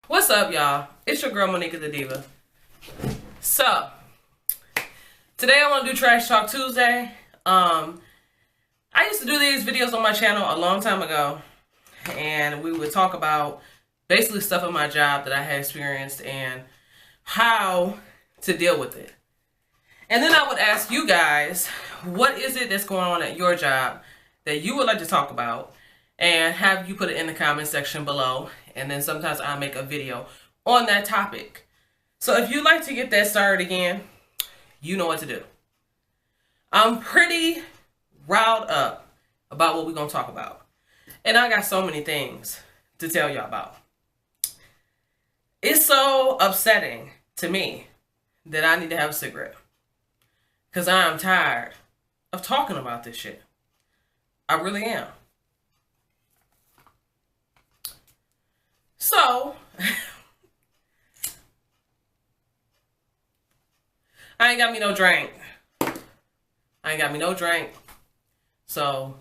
What's up, y'all? It's your girl, MonikatheDiva. So, today I want to do Trash Talk Tuesday. I used to do these videos on my channel a long time ago, and we would talk about basically stuff in my job that I had experienced and how to deal with it. And then I would ask you guys, what is it that's going on at your job that you would like to talk about, and have you put it in the comment section below. And then sometimes I make a video on that topic. So if you'd like to get that started again, you know what to do. I'm pretty riled up about what we're going to talk about. And I got so many things to tell y'all about. It's so upsetting to me that I need to have a cigarette. Because I am tired of talking about this shit. I really am. So, I ain't got me no drink. So,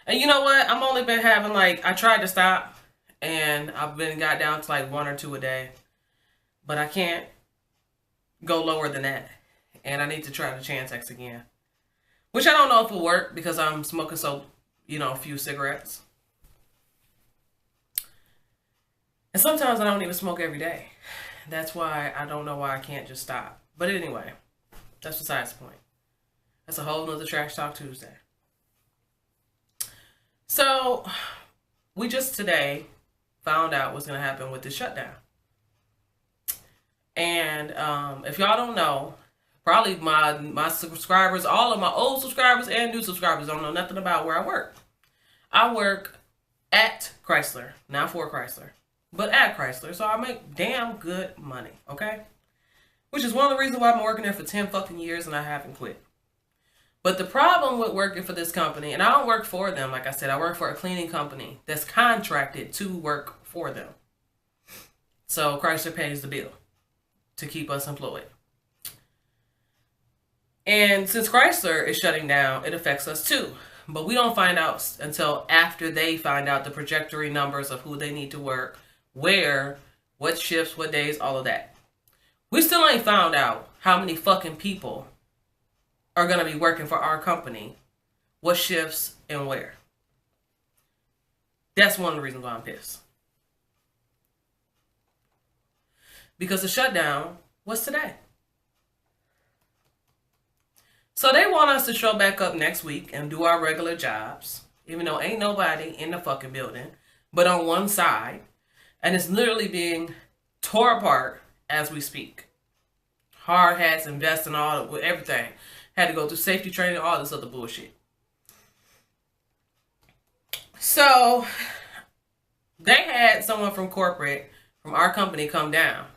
and you know what? I'm only been having I tried to stop and I've got down to like 1 or 2 a day. But I can't go lower than that. And I need to try the Chantix again. Which I don't know if it'll work because I'm smoking so, few cigarettes. And sometimes I don't even smoke every day. That's why I don't know why I can't just stop. But anyway, that's besides the point. That's a whole nother Trash Talk Tuesday. So, we just today found out what's going to happen with the shutdown. And if y'all don't know, probably my subscribers, all of my old subscribers and new subscribers don't know nothing about where I work. I work at Chrysler, not for Chrysler. But at Chrysler, so I make damn good money, okay? Which is one of the reasons why I've been working there for 10 fucking years and I haven't quit. But the problem with working for this company, and I don't work for them, like I said, I work for a cleaning company that's contracted to work for them. So Chrysler pays the bill to keep us employed. And since Chrysler is shutting down, it affects us too. But we don't find out until after they find out the trajectory numbers of who they need to work, where, what shifts, what days, all of that. We still ain't found out how many fucking people are going to be working for our company, what shifts, and where. That's one of the reasons why I'm pissed. Because the shutdown was today. So they want us to show back up next week and do our regular jobs, even though ain't nobody in the fucking building, but on one side. And it's literally being tore apart as we speak. Hard hats and vests and all, everything. Had to go through safety training, all this other bullshit. So, they had someone from corporate, from our company, come down.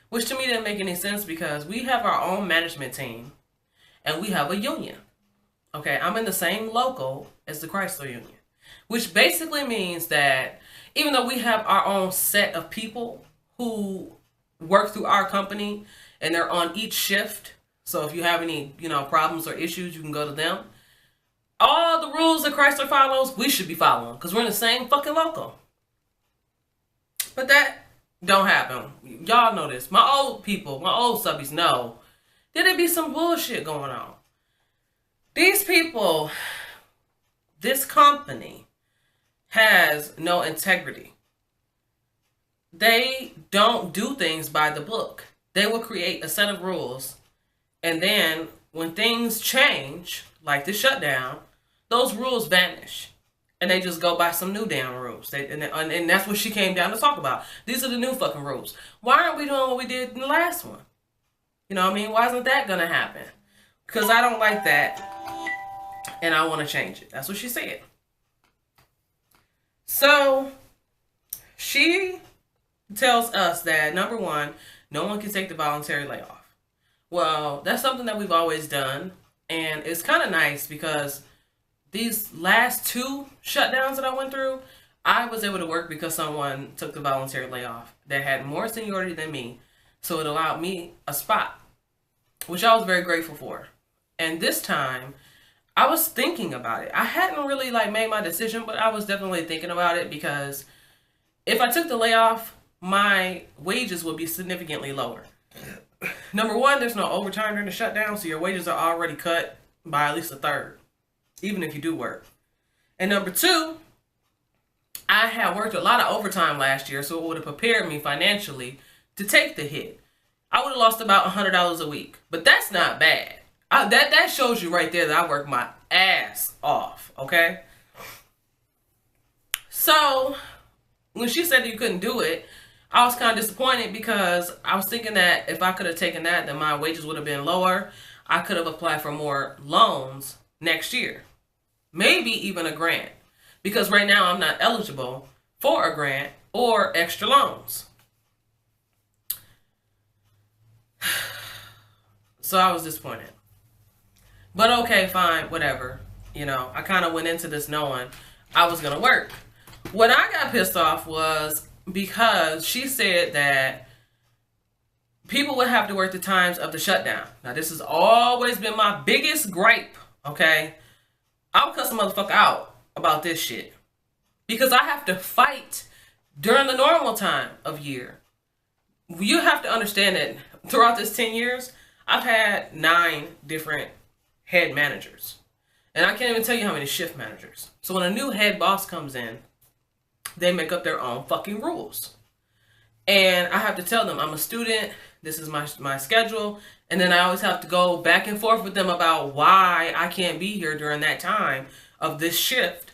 Which to me didn't make any sense because we have our own management team. And we have a union. Okay, I'm in the same local as the Chrysler Union. Which basically means that even though we have our own set of people who work through our company and they're on each shift, so if you have any, problems or issues, you can go to them. All the rules that Chrysler follows, we should be following because we're in the same fucking local. But that don't happen. Y'all know this. My old people, my old subbies know that there be some bullshit going on. These people, this company, has no integrity. They don't do things by the book. They will create a set of rules, and then when things change, like the shutdown, those rules vanish, and they just go by some new damn rules. And that's what she came down to talk about. These are the new fucking rules. Why aren't we doing what we did in the last one? You know what I mean? Why isn't that gonna happen? Because I don't like that, and I want to change it. That's what she said. So, she tells us that, number one, no one can take the voluntary layoff. Well, that's something that we've always done, and it's kind of nice because these last 2 shutdowns that I went through, I was able to work because someone took the voluntary layoff that had more seniority than me, so it allowed me a spot, which I was very grateful for. And this time, I was thinking about it. I hadn't really made my decision, but I was definitely thinking about it because if I took the layoff, my wages would be significantly lower. Number one, there's no overtime during the shutdown, so your wages are already cut by at least a third, even if you do work. And number two, I had worked a lot of overtime last year, so it would have prepared me financially to take the hit. I would have lost about $100 a week, but that's not bad. That shows you right there that I work my ass off, okay? So when she said that you couldn't do it, I was kind of disappointed because I was thinking that if I could have taken that, then my wages would have been lower. I could have applied for more loans next year. Maybe even a grant. Because right now I'm not eligible for a grant or extra loans. So I was disappointed. But okay, fine, whatever. You know, I kind of went into this knowing I was going to work. What I got pissed off was because she said that people would have to work the times of the shutdown. Now, this has always been my biggest gripe, okay? I'll cuss the motherfucker out about this shit. Because I have to fight during the normal time of year. You have to understand that throughout this 10 years, I've had 9 different head managers. And I can't even tell you how many shift managers. So when a new head boss comes in, they make up their own fucking rules. And I have to tell them, I'm a student, this is my schedule, and then I always have to go back and forth with them about why I can't be here during that time of this shift.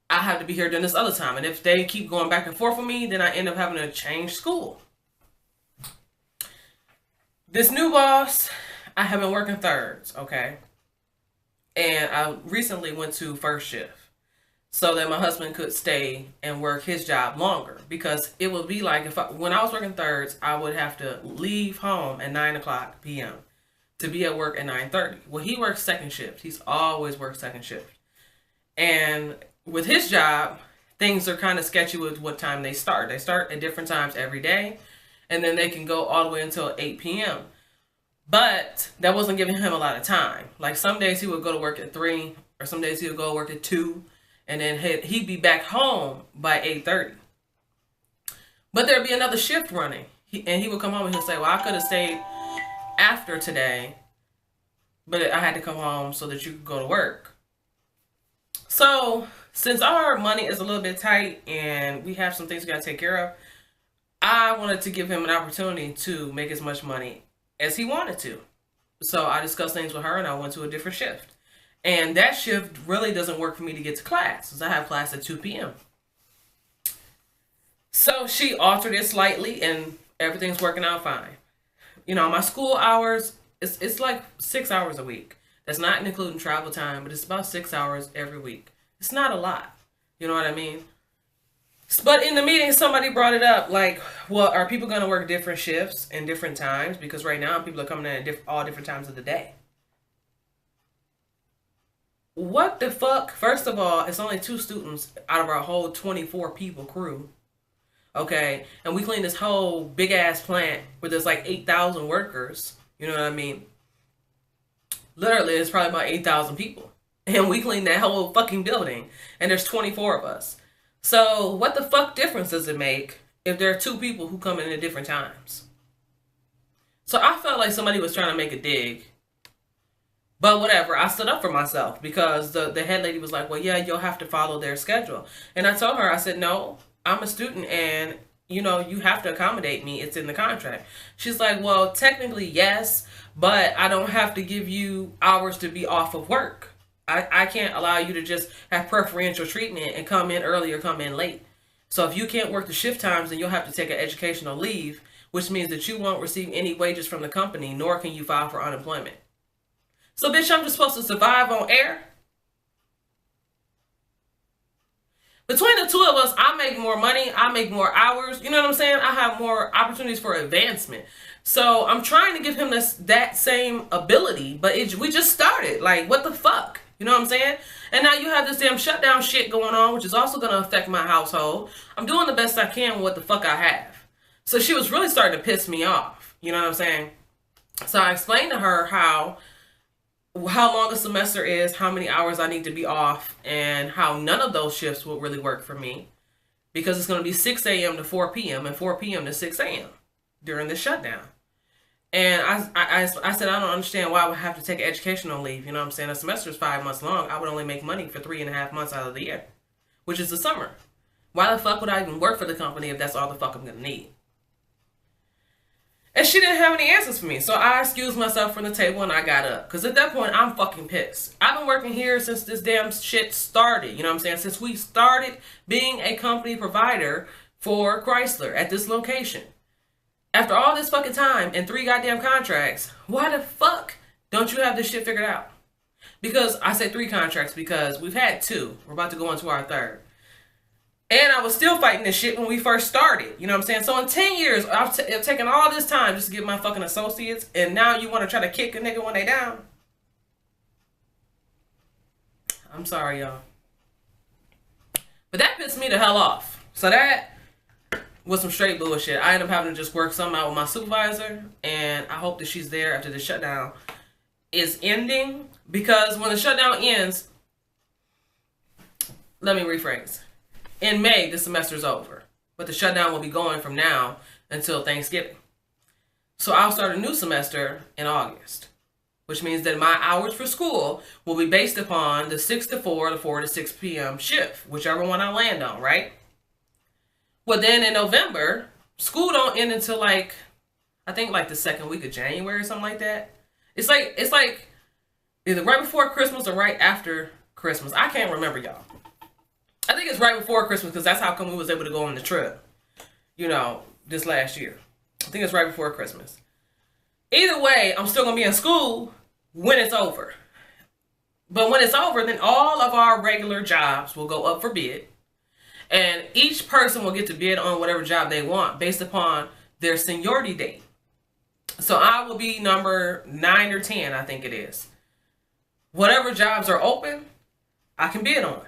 I have to be here during this other time. And if they keep going back and forth with me, then I end up having to change school. This new boss, I have been working thirds, okay? And I recently went to first shift so that my husband could stay and work his job longer, because it would be like when I was working thirds, I would have to leave home at 9 o'clock p.m. to be at work at 9:30. Well, he works second shift. He's always worked second shift. And with his job, things are kind of sketchy with what time they start. They start at different times every day, and then they can go all the way until 8 p.m. But that wasn't giving him a lot of time. Like some days he would go to work at 3, or some days he would go to work at 2, and then he'd be back home by 8:30. But there'd be another shift running. And he would come home and he'll say, well, I could have stayed after today, but I had to come home so that you could go to work. So since our money is a little bit tight and we have some things we got to take care of, I wanted to give him an opportunity to make as much money as he wanted to. So I discussed things with her and I went to a different shift. And that shift really doesn't work for me to get to class, because I have class at 2 p.m. So she altered it slightly and everything's working out fine. You know, my school hours, it's like 6 hours a week. That's not including travel time, but it's about 6 hours every week. It's not a lot. You know what I mean? But in the meeting, somebody brought it up, like, well, are people going to work different shifts and different times? Because right now, people are coming in at all different times of the day. What the fuck? First of all, it's only 2 students out of our whole 24 people crew. Okay? And we clean this whole big-ass plant where there's like 8,000 workers. You know what I mean? Literally, it's probably about 8,000 people. And we clean that whole fucking building. And there's 24 of us. So what the fuck difference does it make if there are 2 people who come in at different times? So I felt like somebody was trying to make a dig. But whatever, I stood up for myself because the head lady was like, well, yeah, you'll have to follow their schedule. And I told her, I said, no, I'm a student and, you know, you have to accommodate me. It's in the contract. She's like, well, technically, yes, but I don't have to give you hours to be off of work. I can't allow you to just have preferential treatment and come in early or come in late. So if you can't work the shift times, then you'll have to take an educational leave, which means that you won't receive any wages from the company, nor can you file for unemployment. So, bitch, I'm just supposed to survive on air? Between the 2 of us, I make more money. I make more hours. You know what I'm saying? I have more opportunities for advancement. So I'm trying to give him that same ability, but we just started. Like, what the fuck? You know what I'm saying? And now you have this damn shutdown shit going on, which is also going to affect my household. I'm doing the best I can with what the fuck I have. So she was really starting to piss me off. You know what I'm saying? So I explained to her how long a semester is, how many hours I need to be off, and how none of those shifts will really work for me. because it's going to be 6 a.m. to 4 p.m. and 4 p.m. to 6 a.m. during the shutdown. And I said, I don't understand why I would have to take educational leave. You know what I'm saying? A semester is 5 months long. I would only make money for 3.5 months out of the year, which is the summer. Why the fuck would I even work for the company if that's all the fuck I'm going to need? And she didn't have any answers for me. So I excused myself from the table and I got up. Because at that point, I'm fucking pissed. I've been working here since this damn shit started. You know what I'm saying? Since we started being a company provider for Chrysler at this location. After all this fucking time and 3 goddamn contracts, why the fuck don't you have this shit figured out? Because I say 3 contracts because we've had 2. We're about to go into our 3rd. And I was still fighting this shit when we first started. You know what I'm saying? So in 10 years, I've taken all this time just to get my fucking associates. And now you want to try to kick a nigga when they down? I'm sorry, y'all. But that pissed me the hell off. So that was some straight bullshit. I ended up having to just work something out with my supervisor. And I hope that she's there after the shutdown is ending. Because when the shutdown ends, let me rephrase. In May, the semester is over, but the shutdown will be going from now until Thanksgiving. So I'll start a new semester in August, which means that my hours for school will be based upon the 6 to 4, the 4 to 6 p.m. shift, whichever one I land on, right? Well, then in November, school don't end until I think the 2nd week of January or something like that. It's like either right before Christmas or right after Christmas. I can't remember, y'all. I think it's right before Christmas because that's how come we was able to go on the trip, you know, this last year. I think it's right before Christmas. Either way, I'm still going to be in school when it's over. But when it's over, then all of our regular jobs will go up for bid. And each person will get to bid on whatever job they want based upon their seniority date. So I will be number 9 or 10, I think it is. Whatever jobs are open, I can bid on.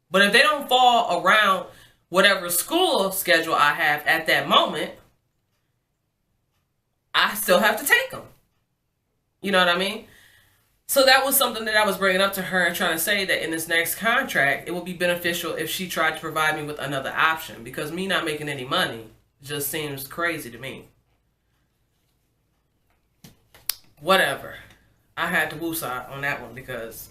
But if they don't fall around whatever school schedule I have at that moment, I still have to take them. You know what I mean? So that was something that I was bringing up to her and trying to say that in this next contract, it would be beneficial if she tried to provide me with another option. Because me not making any money just seems crazy to me. Whatever. I had to woosah on that one because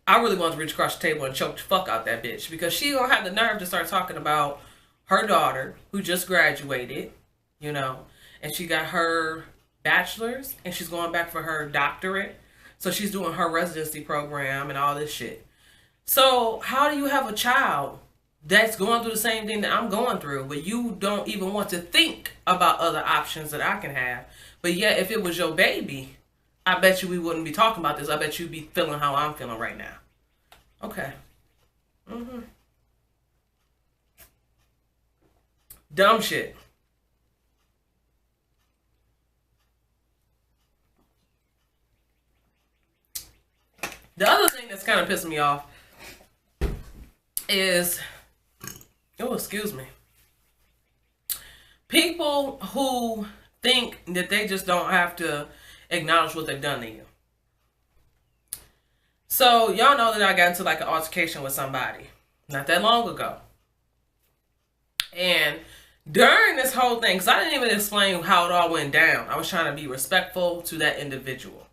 I really wanted to reach across the table and choke the fuck out that bitch because she don't have the nerve to start talking about her daughter who just graduated, you know, and she got her bachelor's and she's going back for her doctorate. So she's doing her residency program and all this shit. So how do you have a child that's going through the same thing that I'm going through, but you don't even want to think about other options that I can have? But yet, if it was your baby, I bet you we wouldn't be talking about this. I bet you'd be feeling how I'm feeling right now. Okay. Dumb shit. The other thing that's kind of pissing me off is, oh, excuse me, people who think that they just don't have to acknowledge what they've done to you. So y'all know that I got into like an altercation with somebody not that long ago. And during this whole thing, because I didn't even explain how it all went down. I was trying to be respectful to that individual.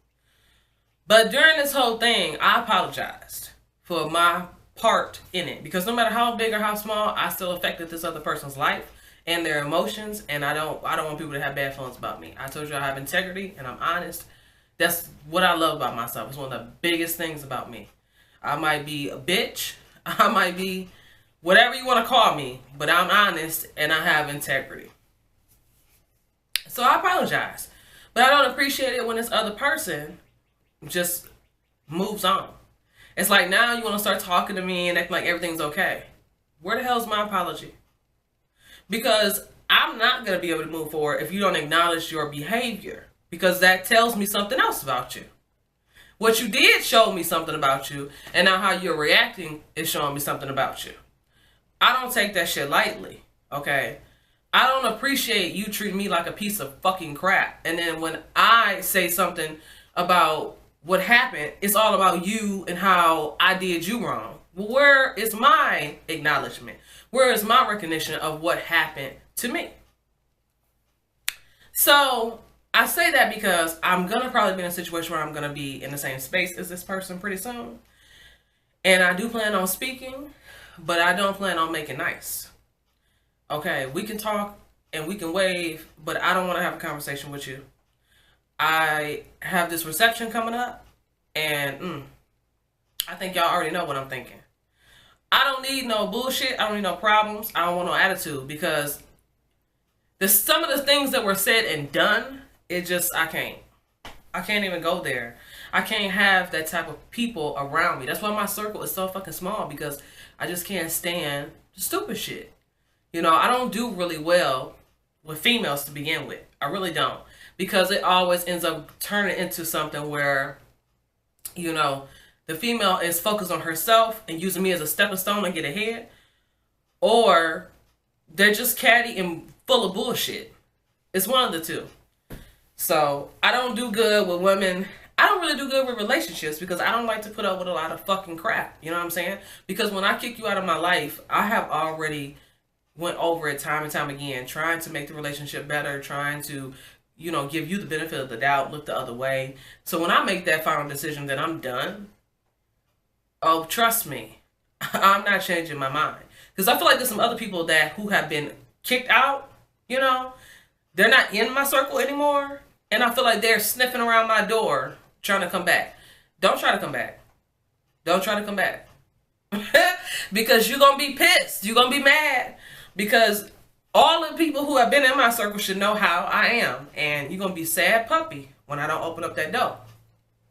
But during this whole thing, I apologized for my part in it. Because no matter how big or how small, I still affected this other person's life and their emotions. And I don't want people to have bad feelings about me. I told you I have integrity and I'm honest. That's what I love about myself. It's one of the biggest things about me. I might be a bitch. I might be whatever you want to call me. But I'm honest and I have integrity. So I apologize. But I don't appreciate it when this other person just moves on. It's like now you want to start talking to me and act like everything's okay. Where the hell's my apology? Because I'm not going to be able to move forward if you don't acknowledge your behavior. Because that tells me something else about you. What you did showed me something about you. And now how you're reacting is showing me something about you. I don't take that shit lightly. Okay? I don't appreciate you treating me like a piece of fucking crap. And then when I say something about what happened, it's all about you and how I did you wrong. Well, where is my acknowledgement? Where is my recognition of what happened to me? So I say that because I'm going to probably be in a situation where I'm going to be in the same space as this person pretty soon. And I do plan on speaking, but I don't plan on making nice. Okay, we can talk and we can wave, but I don't want to have a conversation with you. I have this reception coming up, and I think y'all already know what I'm thinking. I don't need no bullshit. I don't need no problems. I don't want no attitude, because some of the things that were said and done, I can't even go there. I can't have that type of people around me. That's why my circle is so fucking small, because I just can't stand stupid shit. You know, I don't do really well with females to begin with. I really don't. Because it always ends up turning into something where, you know, the female is focused on herself and using me as a stepping stone to get ahead. Or they're just catty and full of bullshit. It's one of the two. So I don't do good with women. I don't really do good with relationships, because I don't like to put up with a lot of fucking crap. You know what I'm saying? Because when I kick you out of my life, I have already went over it time and time again, trying to make the relationship better, trying to, you know, give you the benefit of the doubt, look the other way. So when I make that final decision that I'm done, oh, trust me, I'm not changing my mind. Because I feel like there's some other people who have been kicked out, you know, they're not in my circle anymore. And I feel like they're sniffing around my door trying to come back. Don't try to come back. Don't try to come back. Because you're going to be pissed. You're going to be mad. Because all the people who have been in my circle should know how I am. And you're going to be sad puppy when I don't open up that door.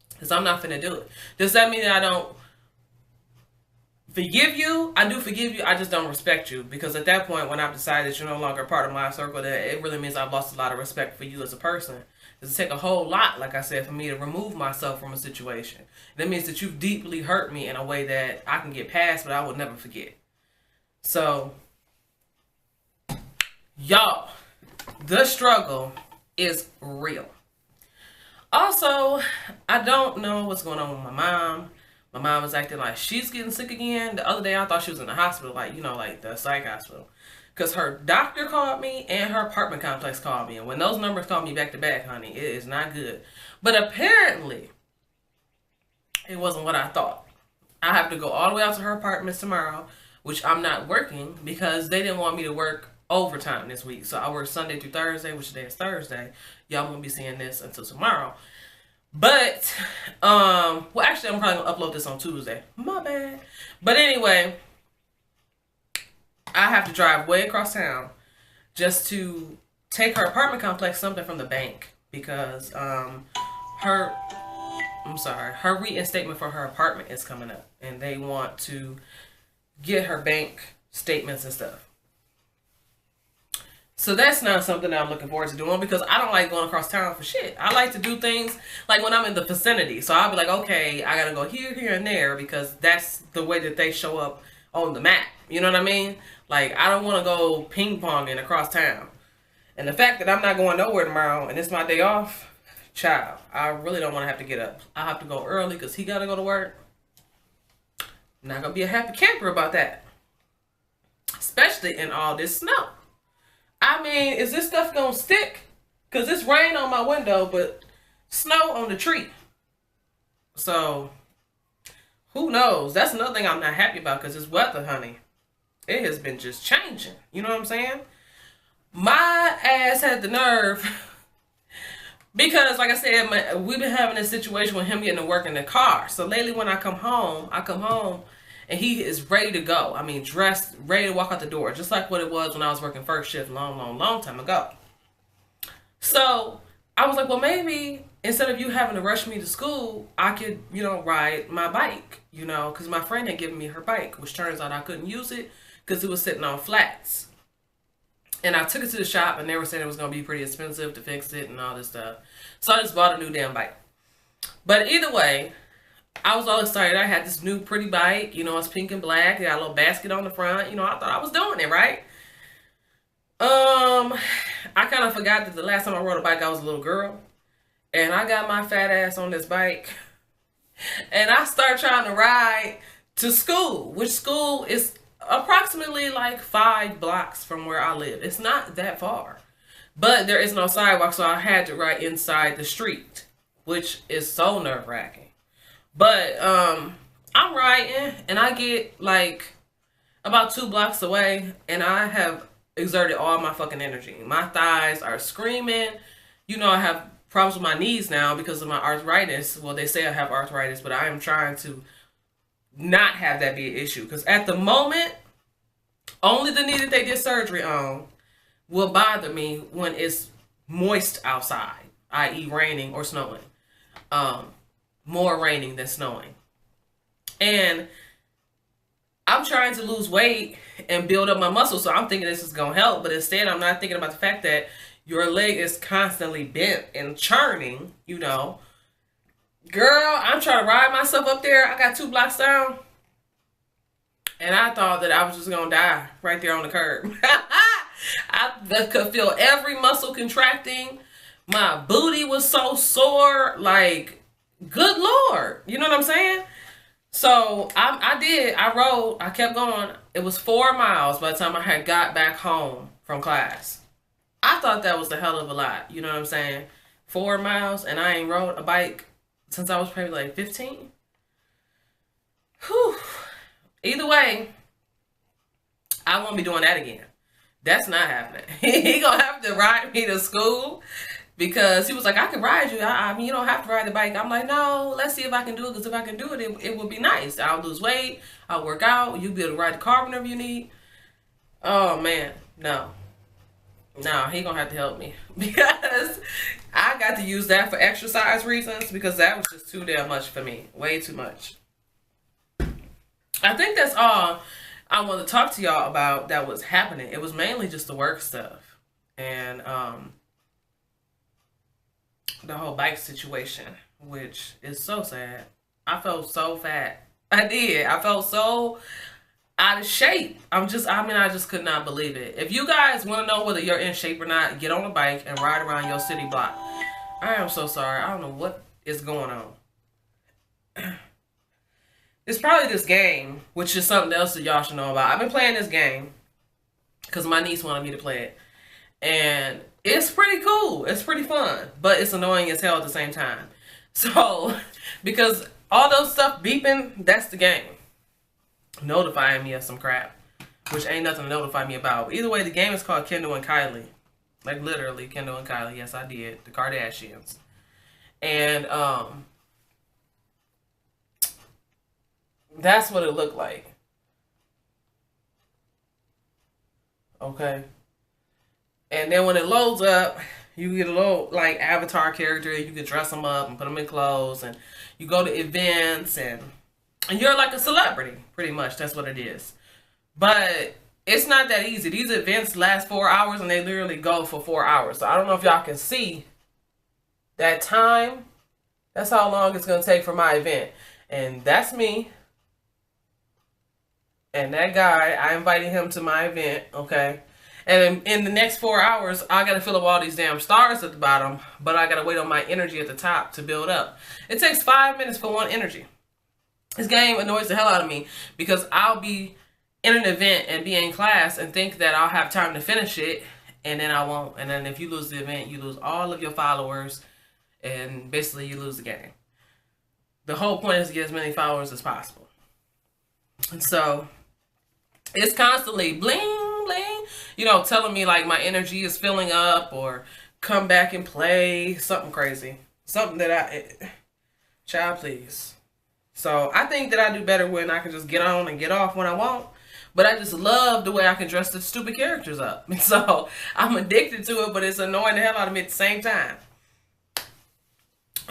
Because I'm not finna do it. Does that mean that I don't forgive you? I do forgive you. I just don't respect you. Because at that point, when I've decided that you're no longer part of my circle, that it really means I've lost a lot of respect for you as a person. It take a whole lot, like I said, for me to remove myself from a situation. That means that you've deeply hurt me in a way that I can get past, but I will never forget. So, y'all, the struggle is real. Also, I don't know what's going on with my mom. My mom is acting like she's getting sick again. The other day, I thought she was in the hospital, like, you know, like the psych hospital. Because her doctor called me and her apartment complex called me. And when those numbers call me back to back, honey, it is not good. But apparently, it wasn't what I thought. I have to go all the way out to her apartment tomorrow, which I'm not working because they didn't want me to work overtime this week. So I work Sunday through Thursday, which today is Thursday. Y'all won't be seeing this until tomorrow. But, well, actually, I'm probably going to upload this on Tuesday. My bad. But anyway, I have to drive way across town just to take her apartment complex something from the bank, because her reinstatement for her apartment is coming up, and they want to get her bank statements and stuff. So that's not something that I'm looking forward to doing, because I don't like going across town for shit. I like to do things like when I'm in the vicinity. So I'll be like, okay, I gotta go here, here, and there, because that's the way that they show up on the map. You know what I mean? Like, I don't want to go ping-ponging across town. And the fact that I'm not going nowhere tomorrow and it's my day off, child, I really don't want to have to get up. I have to go early because he got to go to work. I'm not going to be a happy camper about that. Especially in all this snow. I mean, is this stuff going to stick? Because it's rain on my window, but snow on the tree. So, who knows? That's another thing I'm not happy about, because it's weather, honey. It has been just changing. You know what I'm saying? My ass had the nerve. Because, like I said, we've been having this situation with him getting to work in the car. So lately when I come home, and he is ready to go. I mean, dressed, ready to walk out the door. Just like what it was when I was working first shift long time ago. So I was like, well, maybe instead of you having to rush me to school, I could, you know, ride my bike, you know, because my friend had given me her bike, which turns out I couldn't use it because it was sitting on flats. And I took it to the shop, and they were saying it was going to be pretty expensive to fix it and all this stuff. So I just bought a new damn bike. But either way, I was all excited. I had this new pretty bike. You know, it's pink and black. It got a little basket on the front. You know, I thought I was doing it, right? I kind of forgot that the last time I rode a bike, I was a little girl. And I got my fat ass on this bike. And I start trying to ride to school, which school is approximately like 5 blocks from where I live. It's not that far. But there is no sidewalk, so I had to ride inside the street, which is so nerve-wracking. But I'm riding, and I get like about 2 blocks away, and I have exerted all my fucking energy. My thighs are screaming. You know, I have problems with my knees now because of my arthritis. Well, they say I have arthritis, but I am trying to not have that be an issue. Because at the moment, only the knee that they did surgery on will bother me when it's moist outside, i.e. raining or snowing. More raining than snowing. And I'm trying to lose weight and build up my muscle, so I'm thinking this is going to help. But instead, I'm not thinking about the fact that your leg is constantly bent and churning, you know. Girl, I'm trying to ride myself up there. I got 2 blocks down. And I thought that I was just going to die right there on the curb. I could feel every muscle contracting. My booty was so sore. Like, good Lord. You know what I'm saying? So I rode, I kept going. It was 4 miles by the time I had got back home from class. I thought that was the hell of a lot. You know what I'm saying? 4 miles, and I ain't rode a bike since I was probably like 15. Whew. Either way, I won't be doing that again. That's not happening. He gonna have to ride me to school because he was like, I can ride you. I mean, you don't have to ride the bike. I'm like, no, let's see if I can do it, because if I can do it, it would be nice. I'll lose weight. I'll work out. You'll be able to ride the car whenever you need. Oh, man. No. No, he gonna have to help me because I got to use that for exercise reasons because that was just too damn much for me. Way too much. I think that's all I want to talk to y'all about that was happening. It was mainly just the work stuff and the whole bike situation, which is so sad. I felt so fat. I did. I felt so out of shape. I just could not believe it. If you guys want to know whether you're in shape or not, get on a bike and ride around your city block. I am so sorry. I don't know what is going on. It's probably this game, which is something else that y'all should know about. I've been playing this game because my niece wanted me to play it. And it's pretty cool. It's pretty fun. But it's annoying as hell at the same time. So, because all those stuff beeping, that's the game. Notifying me of some crap. Which ain't nothing to notify me about. Either way, the game is called Kendall and Kylie. Like, literally, Kendall and Kylie. Yes, I did. The Kardashians. And, that's what it looked like. Okay. And then when it loads up, you get a little, like, avatar character. You can dress them up and put them in clothes. And you go to events and you're like a celebrity, pretty much. That's what it is. But it's not that easy. These events last 4 hours and they literally go for 4 hours. So I don't know if y'all can see that time. That's how long it's going to take for my event. And that's me. And that guy, I invited him to my event, okay? And in the next 4 hours, I got to fill up all these damn stars at the bottom. But I got to wait on my energy at the top to build up. It takes 5 minutes for one energy. This game annoys the hell out of me because I'll be in an event and be in class and think that I'll have time to finish it, and then I won't. And then if you lose the event, you lose all of your followers, and basically you lose the game. The whole point is to get as many followers as possible. And so it's constantly bling, bling, you know, telling me like my energy is filling up or come back and play something crazy. Something that child, please. So I think that I do better when I can just get on and get off when I want. But I just love the way I can dress the stupid characters up. And so I'm addicted to it, but it's annoying the hell out of me at the same time.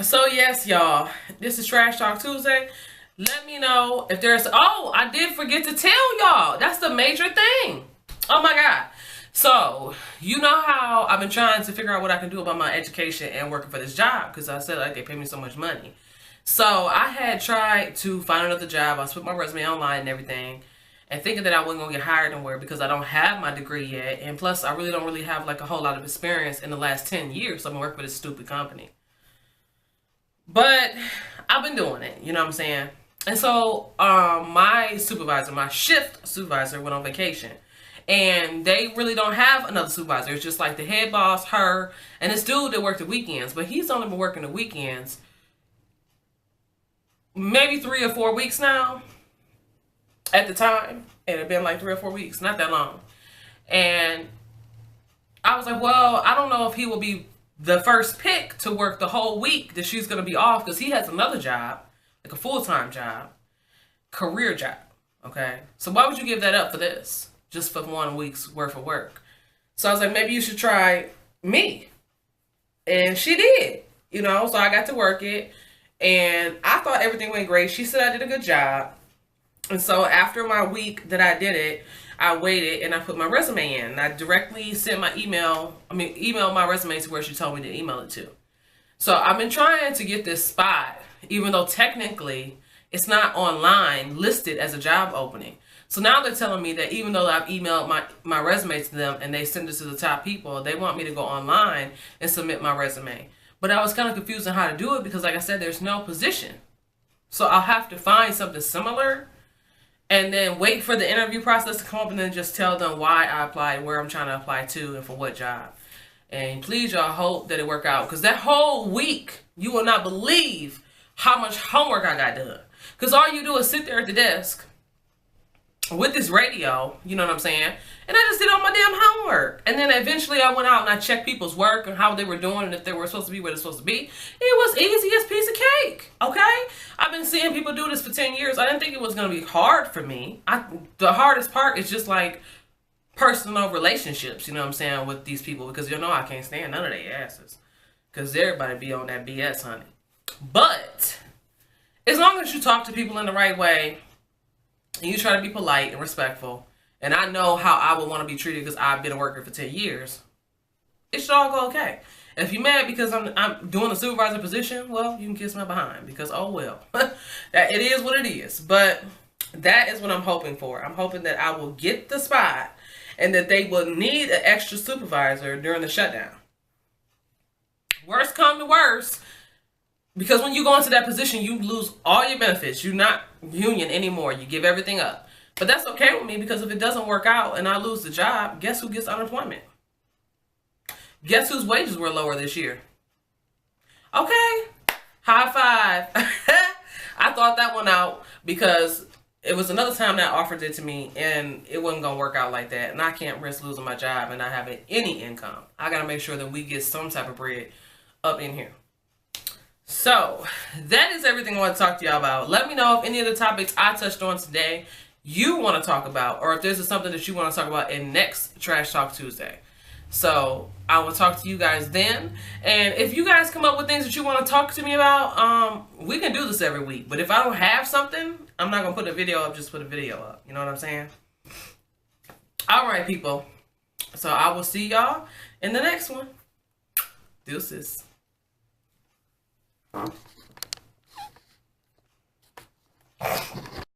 So yes, y'all, this is Trash Talk Tuesday. Let me know if there's, oh, I did forget to tell y'all. That's the major thing. Oh my God. So, you know how I've been trying to figure out what I can do about my education and working for this job. Because I said like they pay me so much money. So I had tried to find another job. I put my resume online and everything, and thinking that I wasn't going to get hired anywhere because I don't have my degree yet. And plus, I really don't really have like a whole lot of experience in the last 10 years. So I've been working for this stupid company. But I've been doing it. You know what I'm saying? And so my supervisor, my shift supervisor, went on vacation. And they really don't have another supervisor. It's just like the head boss, her, and this dude that worked the weekends. But he's only been working the weekends maybe 3 or 4 weeks now. At the time, it had been like 3 or 4 weeks, not that long. And I was like, well, I don't know if he will be the first pick to work the whole week that she's going to be off, because he has another job, like a full-time job, career job, okay? So why would you give that up for this, just for 1 week's worth of work? So I was like, maybe you should try me. And she did, you know, so I got to work it, and I thought everything went great. She said I did a good job. And so after my week that I did it, I waited and I put my resume in. And I directly sent my emailed my resume to where she told me to email it to. So I've been trying to get this spot, even though technically it's not online listed as a job opening. So now they're telling me that even though I've emailed my resume to them and they send it to the top people, they want me to go online and submit my resume. But I was kind of confused on how to do it because, like I said, there's no position. So I'll have to find something similar and then wait for the interview process to come up and then just tell them why I applied, where I'm trying to apply to, and for what job. And please, y'all, hope that it work out. Because that whole week, you will not believe how much homework I got done. Because all you do is sit there at the desk with this radio, you know what I'm saying? And I just did all my damn homework. And then eventually I went out and I checked people's work and how they were doing and if they were supposed to be where they're supposed to be. It was easy as piece of cake, okay? I've been seeing people do this for 10 years. I didn't think it was going to be hard for me. The hardest part is just like personal relationships, you know what I'm saying, with these people. Because you know I can't stand none of their asses. Because everybody be on that BS, honey. But as long as you talk to people in the right way, and you try to be polite and respectful, and I know how I would want to be treated because I've been a worker for 10 years, it should all go okay. If you're mad because I'm doing a supervisor position, well, you can kiss my behind because, oh well. That it is what it is. But that is what I'm hoping for. I'm hoping that I will get the spot and that they will need an extra supervisor during the shutdown. Worst come to worst, because when you go into that position, you lose all your benefits. You're not union anymore. You give everything up. But that's okay with me because if it doesn't work out and I lose the job, guess who gets unemployment? Guess whose wages were lower this year? Okay. High five. I thought that one out because it was another time that offered it to me and it wasn't going to work out like that. And I can't risk losing my job and not having any income. I got to make sure that we get some type of bread up in here. So that is everything I want to talk to y'all about. Let me know if any of the topics I touched on today you want to talk about, or if there's something that you want to talk about in next Trash Talk Tuesday. So I will talk to you guys then. And if you guys come up with things that you want to talk to me about, we can do this every week. But if I don't have something, I'm not going to put a video up, just put a video up. You know what I'm saying? All right, people. So I will see y'all in the next one. Deuces.